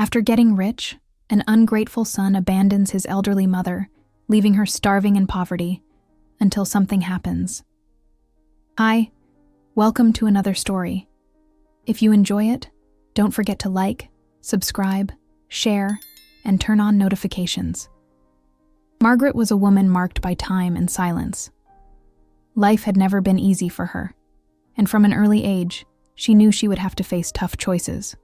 After getting rich, an ungrateful son abandons his elderly mother, leaving her starving in poverty, until something happens. Hi, welcome to another story. If you enjoy it, don't forget to like, subscribe, share, and turn on notifications. Margaret was a woman marked by time and silence. Life had never been easy for her, and from an early age, she knew she would have to face tough choices.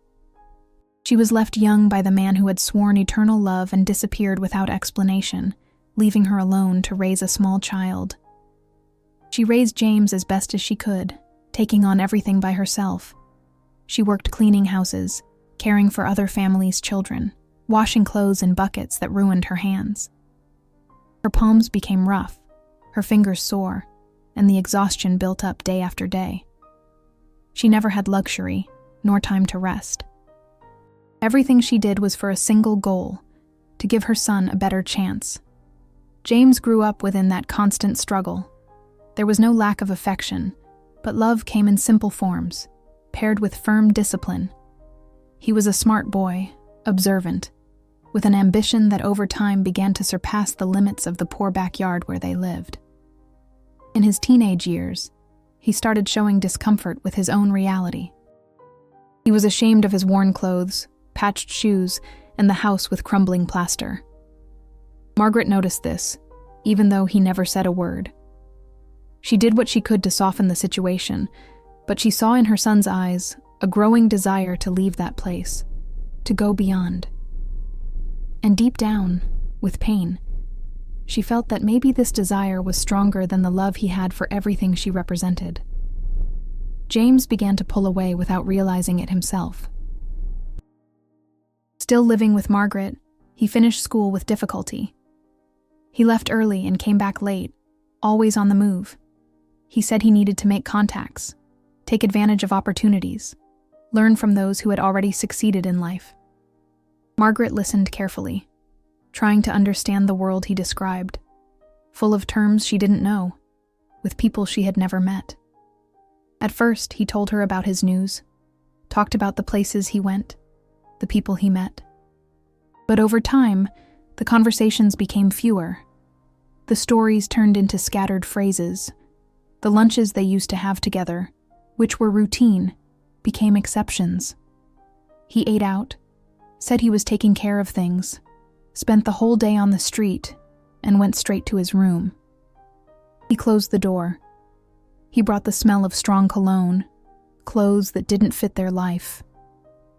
She was left young by the man who had sworn eternal love and disappeared without explanation, leaving her alone to raise a small child. She raised James as best as she could, taking on everything by herself. She worked cleaning houses, caring for other families' children, washing clothes in buckets that ruined her hands. Her palms became rough, her fingers sore, and the exhaustion built up day after day. She never had luxury, nor time to rest. Everything she did was for a single goal, to give her son a better chance. James grew up within that constant struggle. There was no lack of affection, but love came in simple forms, paired with firm discipline. He was a smart boy, observant, with an ambition that over time began to surpass the limits of the poor backyard where they lived. In his teenage years, he started showing discomfort with his own reality. He was ashamed of his worn clothes, patched shoes, and the house with crumbling plaster. Margaret noticed this, even though he never said a word. She did what she could to soften the situation, but she saw in her son's eyes a growing desire to leave that place, to go beyond. And deep down, with pain, she felt that maybe this desire was stronger than the love he had for everything she represented. James began to pull away without realizing it himself. Still living with Margaret, he finished school with difficulty. He left early and came back late, always on the move. He said he needed to make contacts, take advantage of opportunities, learn from those who had already succeeded in life. Margaret listened carefully, trying to understand the world he described, full of terms she didn't know, with people she had never met. At first, he told her about his news, talked about the places he went, the people he met. But over time, the conversations became fewer. The stories turned into scattered phrases. The lunches they used to have together, which were routine, became exceptions. He ate out, said he was taking care of things, spent the whole day on the street, and went straight to his room. He closed the door. He brought the smell of strong cologne, clothes that didn't fit their life,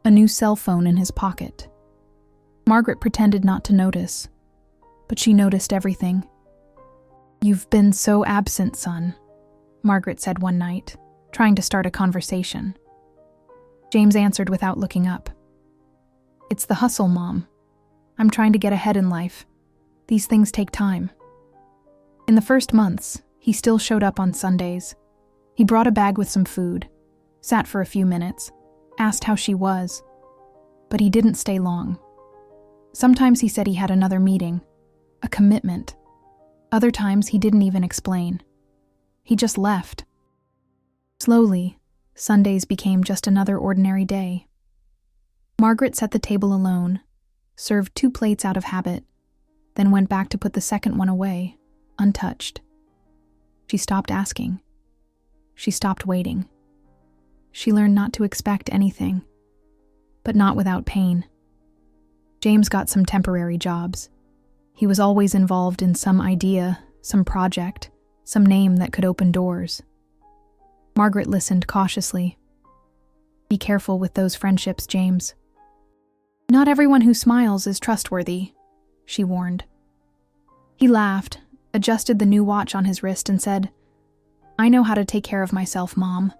a new cell phone in his pocket. Margaret pretended not to notice, but she noticed everything. "You've been so absent, son," Margaret said one night, trying to start a conversation. James answered without looking up. "It's the hustle, Mom. I'm trying to get ahead in life. These things take time." In the first months, he still showed up on Sundays. He brought a bag with some food, sat for a few minutes, asked how she was, but he didn't stay long. Sometimes he said he had another meeting, a commitment. Other times he didn't even explain. He just left. Slowly, Sundays became just another ordinary day. Margaret set the table alone, served 2 plates out of habit, then went back to put the second one away, untouched. She stopped asking. She stopped waiting. She learned not to expect anything, but not without pain. James got some temporary jobs. He was always involved in some idea, some project, some name that could open doors. Margaret listened cautiously. "Be careful with those friendships, James. Not everyone who smiles is trustworthy," she warned. He laughed, adjusted the new watch on his wrist, and said, "I know how to take care of myself, Mom."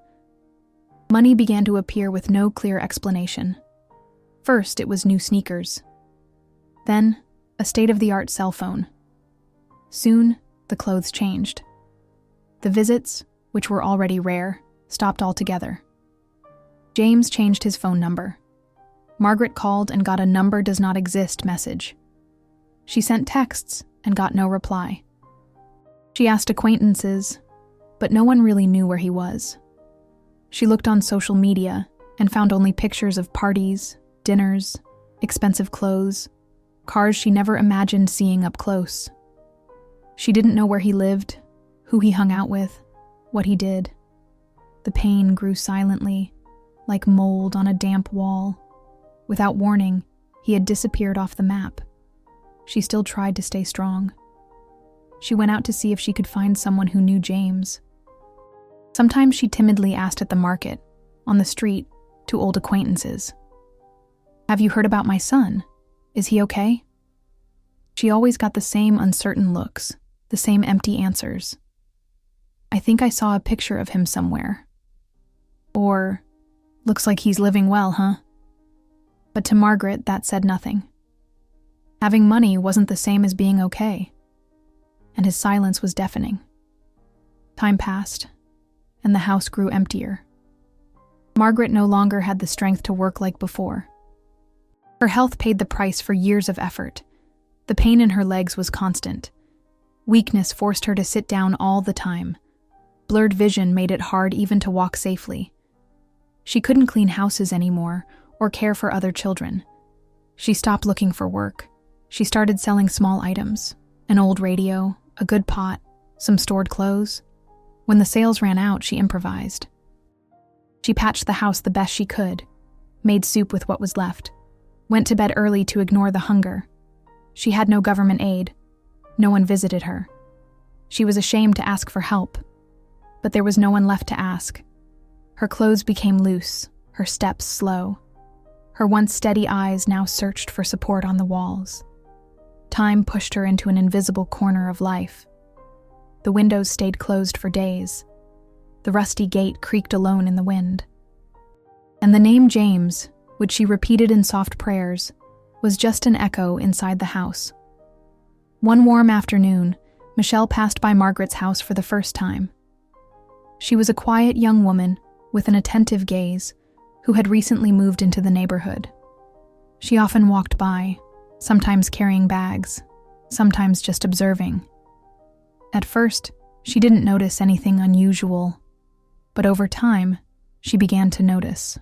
Money began to appear with no clear explanation. First, it was new sneakers. Then, a state-of-the-art cell phone. Soon, the clothes changed. The visits, which were already rare, stopped altogether. James changed his phone number. Margaret called and got a "number does not exist" message. She sent texts and got no reply. She asked acquaintances, but no one really knew where he was. She looked on social media and found only pictures of parties, dinners, expensive clothes, cars she never imagined seeing up close. She didn't know where he lived, who he hung out with, what he did. The pain grew silently, like mold on a damp wall. Without warning, he had disappeared off the map. She still tried to stay strong. She went out to see if she could find someone who knew James. Sometimes she timidly asked at the market, on the street, to old acquaintances. "Have you heard about my son? Is he okay?" She always got the same uncertain looks, the same empty answers. "I think I saw a picture of him somewhere." Or, "Looks like he's living well, huh?" But to Margaret, that said nothing. Having money wasn't the same as being okay, and his silence was deafening. Time passed, and the house grew emptier. Margaret no longer had the strength to work like before. Her health paid the price for years of effort. The pain in her legs was constant. Weakness forced her to sit down all the time. Blurred vision made it hard even to walk safely. She couldn't clean houses anymore or care for other children. She stopped looking for work. She started selling small items, an old radio, a good pot, some stored clothes. When the sales ran out, she improvised. She patched the house the best she could, made soup with what was left, went to bed early to ignore the hunger. She had no government aid. No one visited her. She was ashamed to ask for help, but there was no one left to ask. Her clothes became loose, her steps slow. Her once steady eyes now searched for support on the walls. Time pushed her into an invisible corner of life. The windows stayed closed for days. The rusty gate creaked alone in the wind. And the name James, which she repeated in soft prayers, was just an echo inside the house. One warm afternoon, Michelle passed by Margaret's house for the first time. She was a quiet young woman with an attentive gaze who had recently moved into the neighborhood. She often walked by, sometimes carrying bags, sometimes just observing. At first, she didn't notice anything unusual, but over time, she began to notice.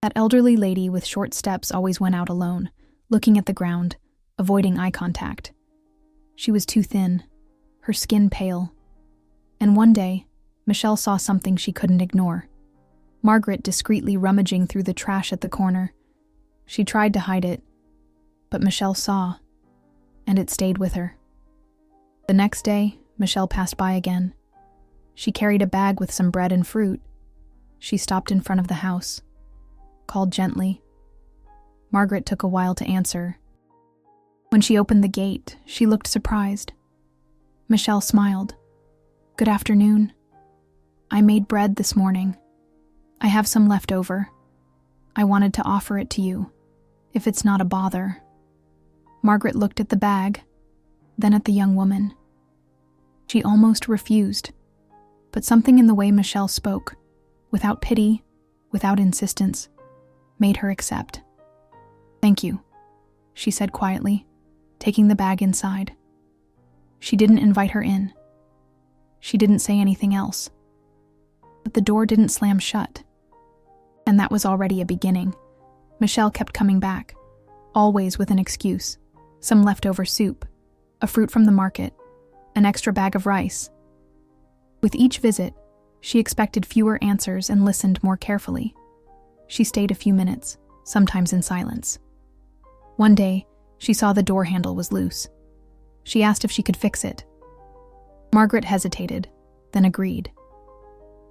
That elderly lady with short steps always went out alone, looking at the ground, avoiding eye contact. She was too thin, her skin pale. And one day, Michelle saw something she couldn't ignore. Margaret discreetly rummaging through the trash at the corner. She tried to hide it, but Michelle saw, and it stayed with her. The next day, Michelle passed by again. She carried a bag with some bread and fruit. She stopped in front of the house, called gently. Margaret took a while to answer. When she opened the gate, she looked surprised. Michelle smiled. "Good afternoon. I made bread this morning. I have some left over. I wanted to offer it to you, if it's not a bother." Margaret looked at the bag, then at the young woman. She almost refused, but something in the way Michelle spoke, without pity, without insistence, made her accept. "Thank you," she said quietly, taking the bag inside. She didn't invite her in. She didn't say anything else. But the door didn't slam shut. And that was already a beginning. Michelle kept coming back, always with an excuse. Some leftover soup, a fruit from the market, an extra bag of rice. With each visit, she expected fewer answers and listened more carefully. She stayed a few minutes, sometimes in silence. One day, she saw the door handle was loose. She asked if she could fix it. Margaret hesitated, then agreed.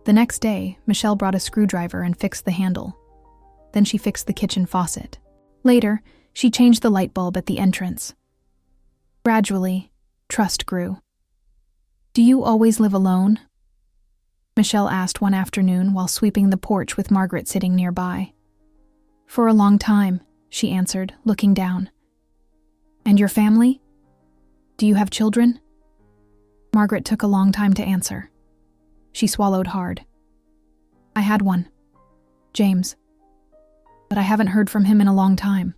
The next day, Michelle brought a screwdriver and fixed the handle. Then she fixed the kitchen faucet. Later, she changed the light bulb at the entrance. Gradually, trust grew. "Do you always live alone?" Michelle asked one afternoon while sweeping the porch with Margaret sitting nearby. "For a long time," she answered, looking down. "And your family? Do you have children?" Margaret took a long time to answer. She swallowed hard. "I had one, James, but I haven't heard from him in a long time."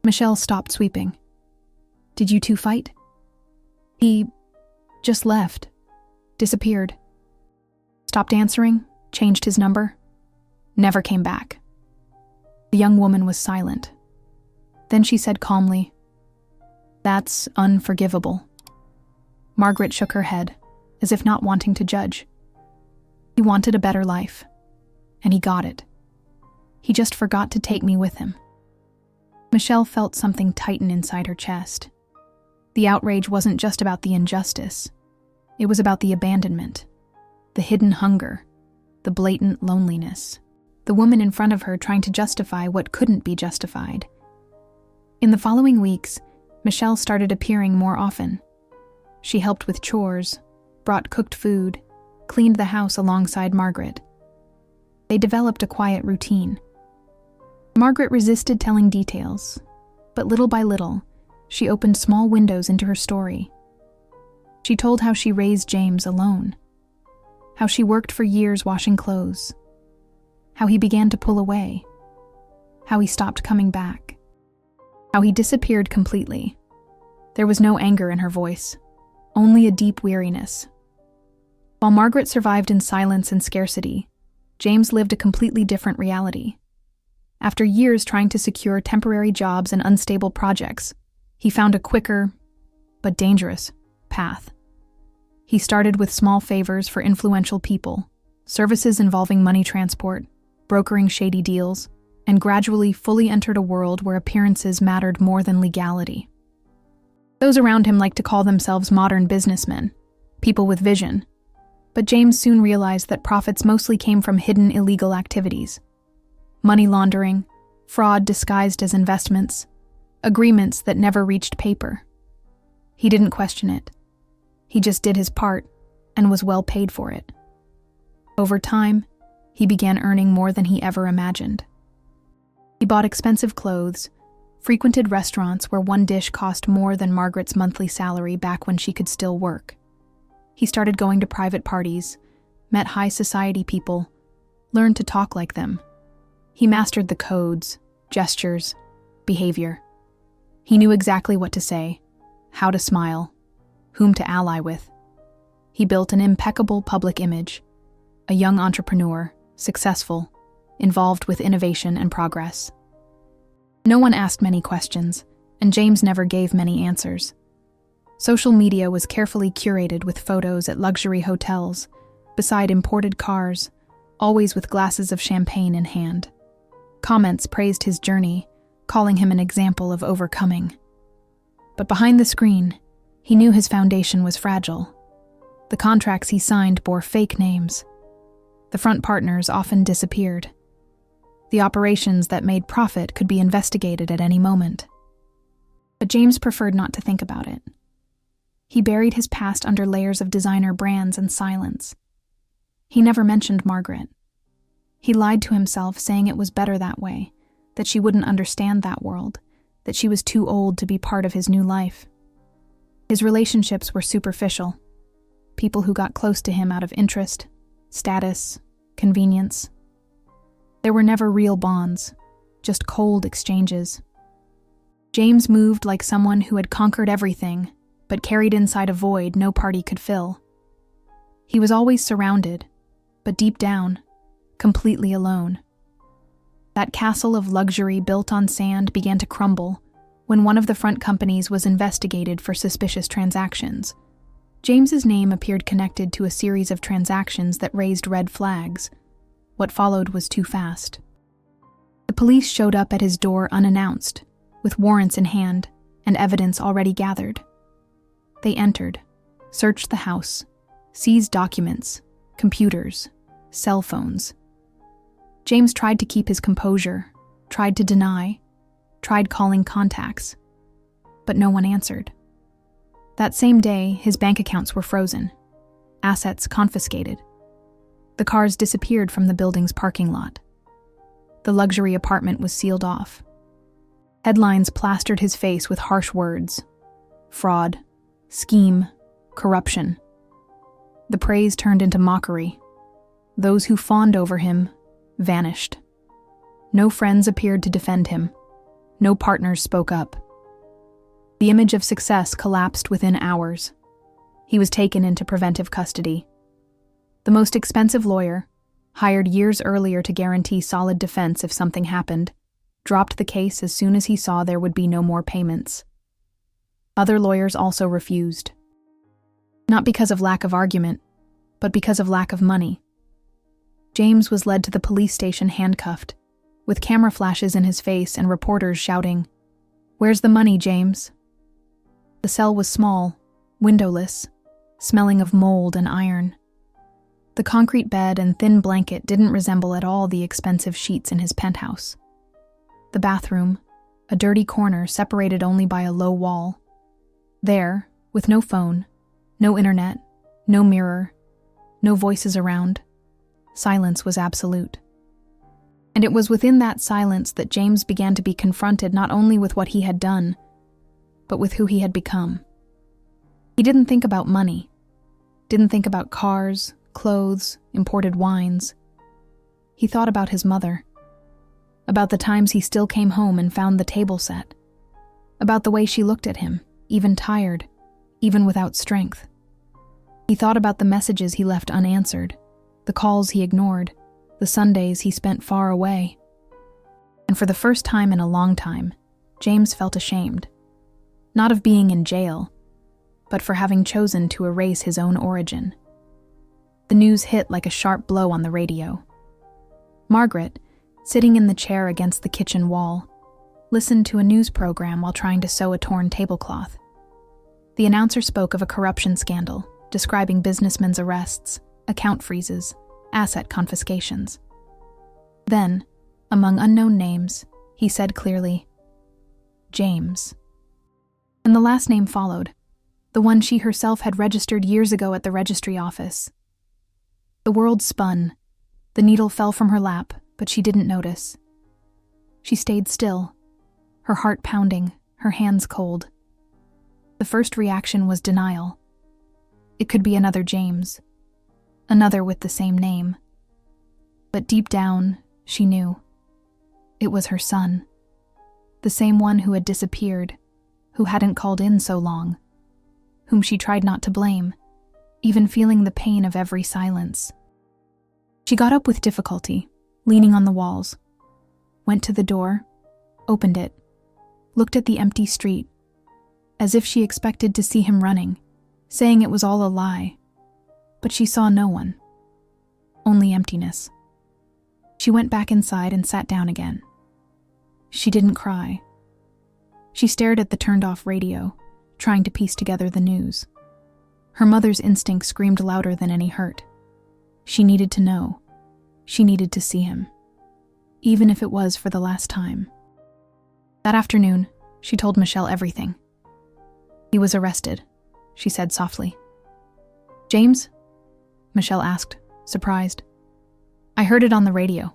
Michelle stopped sweeping. "Did you two fight?" "He just left, disappeared. Stopped answering, changed his number, never came back." The young woman was silent, Then she said calmly, "That's unforgivable." Margaret shook her head, as if not wanting to judge. He wanted a better life, and he got it. He just forgot to take me with him. Michelle felt something tighten inside her chest. The outrage wasn't just about the injustice. It was about the abandonment, the hidden hunger, the blatant loneliness. The woman in front of her trying to justify what couldn't be justified. In the following weeks, Michelle started appearing more often. She helped with chores, brought cooked food, cleaned the house alongside Margaret. They developed a quiet routine. Margaret resisted telling details, but little by little, she opened small windows into her story. She told how she raised James alone, how she worked for years washing clothes, how he began to pull away, how he stopped coming back, how he disappeared completely. There was no anger in her voice, only a deep weariness. While Margaret survived in silence and scarcity, James lived a completely different reality. After years trying to secure temporary jobs and unstable projects, he found a quicker, but dangerous, path. He started with small favors for influential people, services involving money transport, brokering shady deals, and gradually fully entered a world where appearances mattered more than legality. Those around him liked to call themselves modern businessmen, people with vision. But James soon realized that profits mostly came from hidden illegal activities. Money laundering, fraud disguised as investments, agreements that never reached paper. He didn't question it. He just did his part and was well paid for it. Over time, he began earning more than he ever imagined. He bought expensive clothes, frequented restaurants where one dish cost more than Margaret's monthly salary back when she could still work. He started going to private parties, met high society people, learned to talk like them. He mastered the codes, gestures, behavior. He knew exactly what to say, how to smile, whom to ally with. He built an impeccable public image, a young entrepreneur, successful, involved with innovation and progress. No one asked many questions, and James never gave many answers. Social media was carefully curated with photos at luxury hotels, beside imported cars, always with glasses of champagne in hand. Comments praised his journey, calling him an example of overcoming. But behind the screen, he knew his foundation was fragile. The contracts he signed bore fake names. The front partners often disappeared. The operations that made profit could be investigated at any moment. But James preferred not to think about it. He buried his past under layers of designer brands and silence. He never mentioned Margaret. He lied to himself, saying it was better that way, that she wouldn't understand that world, that she was too old to be part of his new life. His relationships were superficial. People who got close to him out of interest, status, convenience. There were never real bonds, just cold exchanges. James moved like someone who had conquered everything, but carried inside a void no party could fill. He was always surrounded, but deep down, completely alone. That castle of luxury built on sand began to crumble when one of the front companies was investigated for suspicious transactions. James's name appeared connected to a series of transactions that raised red flags. What followed was too fast. The police showed up at his door unannounced, with warrants in hand and evidence already gathered. They entered, searched the house, seized documents, computers, cell phones. James tried to keep his composure, tried to deny, tried calling contacts, but no one answered. That same day, his bank accounts were frozen, assets confiscated. The cars disappeared from the building's parking lot. The luxury apartment was sealed off. Headlines plastered his face with harsh words: fraud, scheme, corruption. The praise turned into mockery. Those who fawned over him vanished. No friends appeared to defend him. No partners spoke up. The image of success collapsed within hours. He was taken into preventive custody. The most expensive lawyer, hired years earlier to guarantee solid defense if something happened, dropped the case as soon as he saw there would be no more payments. Other lawyers also refused. Not because of lack of argument, but because of lack of money. James was led to the police station handcuffed, with camera flashes in his face and reporters shouting, "Where's the money, James?" The cell was small, windowless, smelling of mold and iron. The concrete bed and thin blanket didn't resemble at all the expensive sheets in his penthouse. The bathroom, a dirty corner separated only by a low wall. There, with no phone, no internet, no mirror, no voices around, silence was absolute. And it was within that silence that James began to be confronted not only with what he had done, but with who he had become. He didn't think about money, didn't think about cars, clothes, imported wines. He thought about his mother, about the times he still came home and found the table set, about the way she looked at him, even tired, even without strength. He thought about the messages he left unanswered, the calls he ignored, the Sundays he spent far away. And for the first time in a long time, James felt ashamed, not of being in jail, but for having chosen to erase his own origin. The news hit like a sharp blow on the radio. Margaret, sitting in the chair against the kitchen wall, listened to a news program while trying to sew a torn tablecloth. The announcer spoke of a corruption scandal, describing businessmen's arrests, account freezes, asset confiscations. Then, among unknown names, he said clearly, "James." And the last name followed, the one she herself had registered years ago at the registry office. The world spun. The needle fell from her lap, but she didn't notice. She stayed still, her heart pounding, her hands cold. The first reaction was denial. It could be another James, another with the same name. But deep down, she knew. It was her son, the same one who had disappeared, who hadn't called in so long, whom she tried not to blame, even feeling the pain of every silence. She got up with difficulty, leaning on the walls, went to the door, opened it, looked at the empty street, as if she expected to see him running, saying it was all a lie. But she saw no one, only emptiness. She went back inside and sat down again. She didn't cry. She stared at the turned-off radio, trying to piece together the news. Her mother's instinct screamed louder than any hurt. She needed to know. She needed to see him, even if it was for the last time. That afternoon, she told Michelle everything. "He was arrested," she said softly. "James?" Michelle asked, surprised. "I heard it on the radio.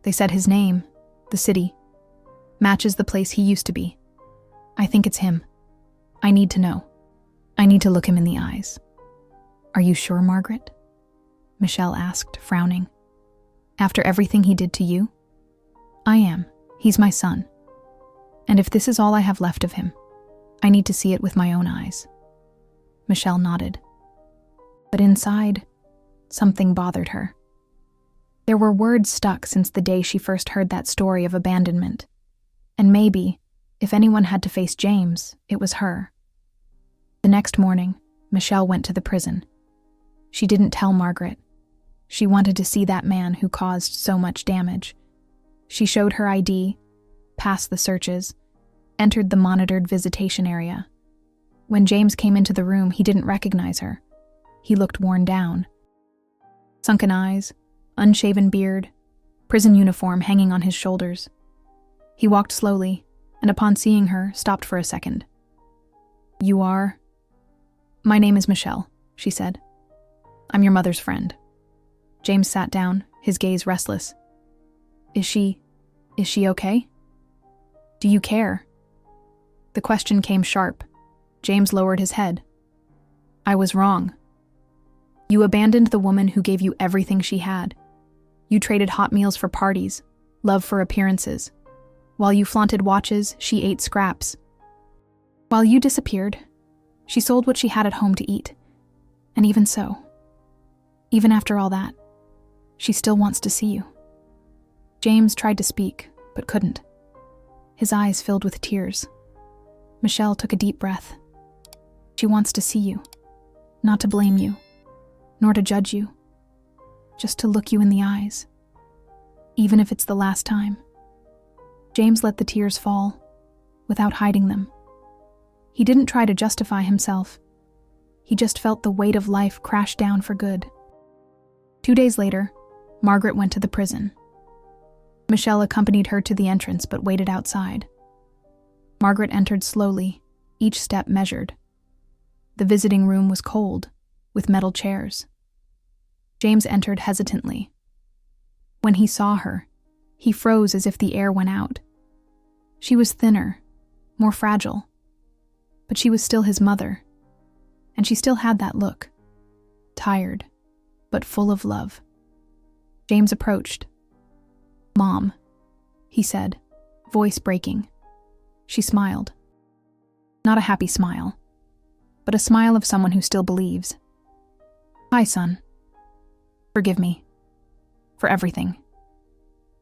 They said his name, the city, matches the place he used to be. I think it's him. I need to know. I need to look him in the eyes." "Are you sure, Margaret?" Michelle asked, frowning. "After everything he did to you?" "I am. He's my son. And if this is all I have left of him, I need to see it with my own eyes." Michelle nodded. But inside, something bothered her. There were words stuck since the day she first heard that story of abandonment. And maybe, if anyone had to face James, it was her. The next morning, Michelle went to the prison. She didn't tell Margaret. She wanted to see that man who caused so much damage. She showed her ID, passed the searches, entered the monitored visitation area. When James came into the room, he didn't recognize her. He looked worn down. Sunken eyes, unshaven beard, prison uniform hanging on his shoulders. He walked slowly, and upon seeing her, stopped for a second. "You are?" "My name is Michelle," she said. "I'm your mother's friend." James sat down, his gaze restless. Is she okay? Do you care?" The question came sharp. James lowered his head. "I was wrong. You abandoned the woman who gave you everything she had. You traded hot meals for parties, love for appearances. While you flaunted watches, she ate scraps. While you disappeared, she sold what she had at home to eat. And even so, even after all that, she still wants to see you." James tried to speak, but couldn't. his eyes filled with tears. Michelle took a deep breath. She wants to see you, not to blame you, nor to judge you, just to look you in the eyes, even if it's the last time. James let the tears fall, without hiding them. He didn't try to justify himself. He just felt the weight of life crash down for good. 2 days later, Margaret went to the prison. Michelle accompanied her to the entrance but waited outside. Margaret entered slowly, each step measured. The visiting room was cold, with metal chairs. James entered hesitantly. When he saw her, he froze as if the air went out. She was thinner, more fragile, but she was still his mother, and she still had that look, tired, but full of love. James approached. "Mom," he said, voice breaking. She smiled. Not a happy smile, but a smile of someone who still believes. "Hi, son. Forgive me. For everything."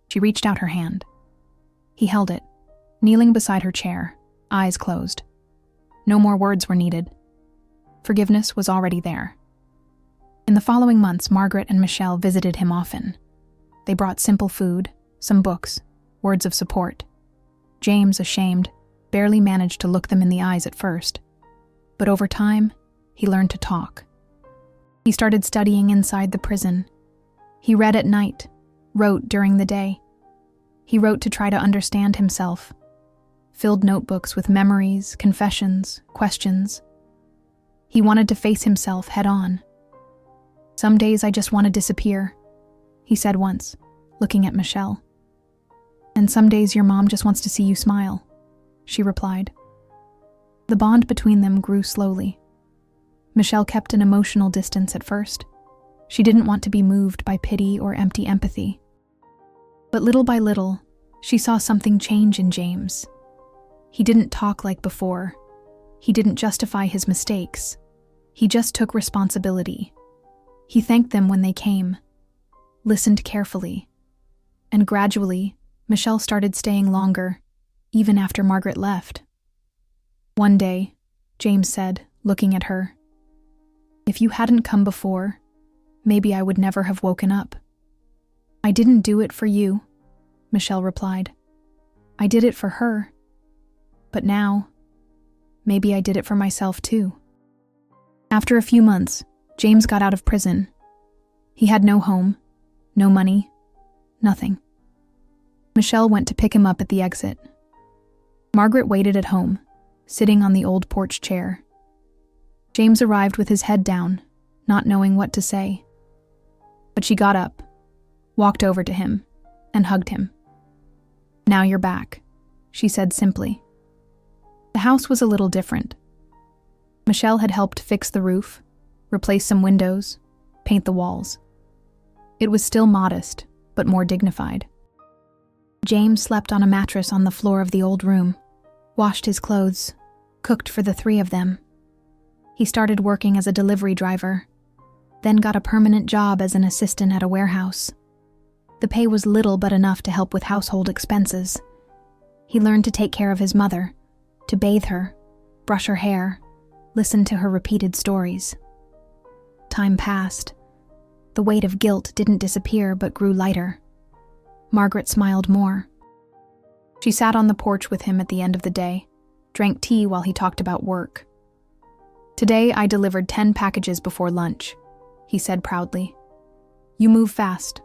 She reached out her hand. He held it, kneeling beside her chair, eyes closed. No more words were needed. Forgiveness was already there. In the following months, Margaret and Michelle visited him often. They brought simple food, some books, words of support. James, ashamed, barely managed to look them in the eyes at first. But over time, he learned to talk. He started studying inside the prison. He read at night, wrote during the day. He wrote to try to understand himself, filled notebooks with memories, confessions, questions. He wanted to face himself head on. "Some days I just want to disappear," he said once, looking at Michelle. "And some days your mom just wants to see you smile," she replied. The bond between them grew slowly. Michelle kept an emotional distance at first. She didn't want to be moved by pity or empty empathy. But little by little, she saw something change in James. He didn't talk like before. He didn't justify his mistakes. He just took responsibility. He thanked them when they came, listened carefully, and gradually, Michelle started staying longer, even after Margaret left. One day, James said, looking at her, "If you hadn't come before, maybe I would never have woken up." "I didn't do it for you," Michelle replied. "I did it for her. But now, maybe I did it for myself too." After a few months, James got out of prison. He had no home, no money, nothing. Michelle went to pick him up at the exit. Margaret waited at home, sitting on the old porch chair. James arrived with his head down, not knowing what to say. But she got up, walked over to him, and hugged him. "Now you're back," she said simply. The house was a little different. Michelle had helped fix the roof, replace some windows, paint the walls. It was still modest, but more dignified. James slept on a mattress on the floor of the old room, washed his clothes, cooked for the 3 of them. He started working as a delivery driver, then got a permanent job as an assistant at a warehouse. The pay was little but enough to help with household expenses. He learned to take care of his mother, to bathe her, brush her hair, listen to her repeated stories. Time passed. The weight of guilt didn't disappear but grew lighter. Margaret smiled more. She sat on the porch with him at the end of the day, drank tea while he talked about work. "Today I delivered 10 packages before lunch," he said proudly. "You move fast.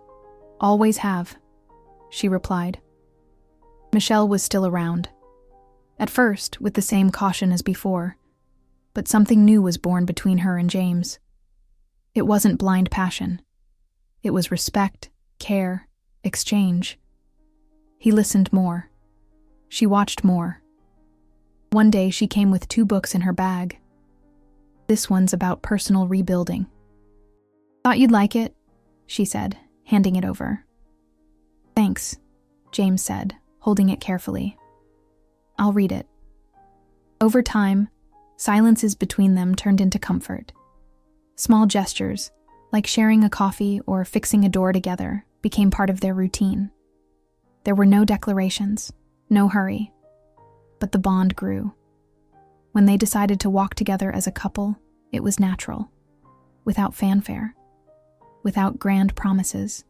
Always have," she replied. Michelle was still around. At first, with the same caution as before, but something new was born between her and James. It wasn't blind passion. It was respect, care, exchange. He listened more. She watched more. One day she came with 2 books in her bag. "This one's about personal rebuilding." "Thought you'd like it," she said, handing it over. "Thanks," James said, holding it carefully. "I'll read it." Over time, silences between them turned into comfort. Small gestures, like sharing a coffee or fixing a door together, became part of their routine. There were no declarations, no hurry, But the bond grew. When they decided to walk together as a couple, it was natural, without fanfare, without grand promises,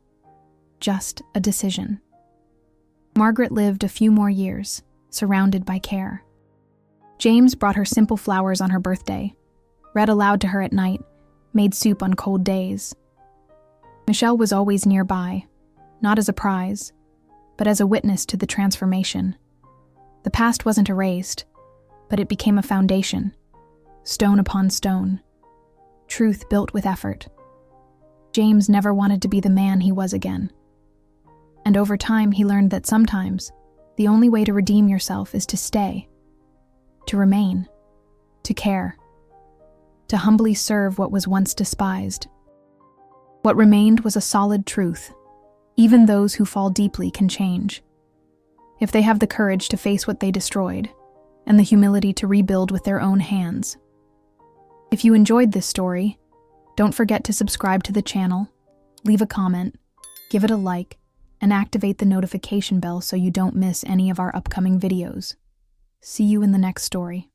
just a decision. Margaret lived a few more years, surrounded by care. James brought her simple flowers on her birthday, read aloud to her at night, made soup on cold days. Michelle was always nearby, not as a prize, but as a witness to the transformation. The past wasn't erased, but it became a foundation, stone upon stone, truth built with effort. James never wanted to be the man he was again. And over time, he learned that sometimes the only way to redeem yourself is to stay, to remain, to care, to humbly serve what was once despised. What remained was a solid truth. Even those who fall deeply can change, if they have the courage to face what they destroyed and the humility to rebuild with their own hands. If you enjoyed this story, don't forget to subscribe to the channel, leave a comment, give it a like, and activate the notification bell so you don't miss any of our upcoming videos. See you in the next story.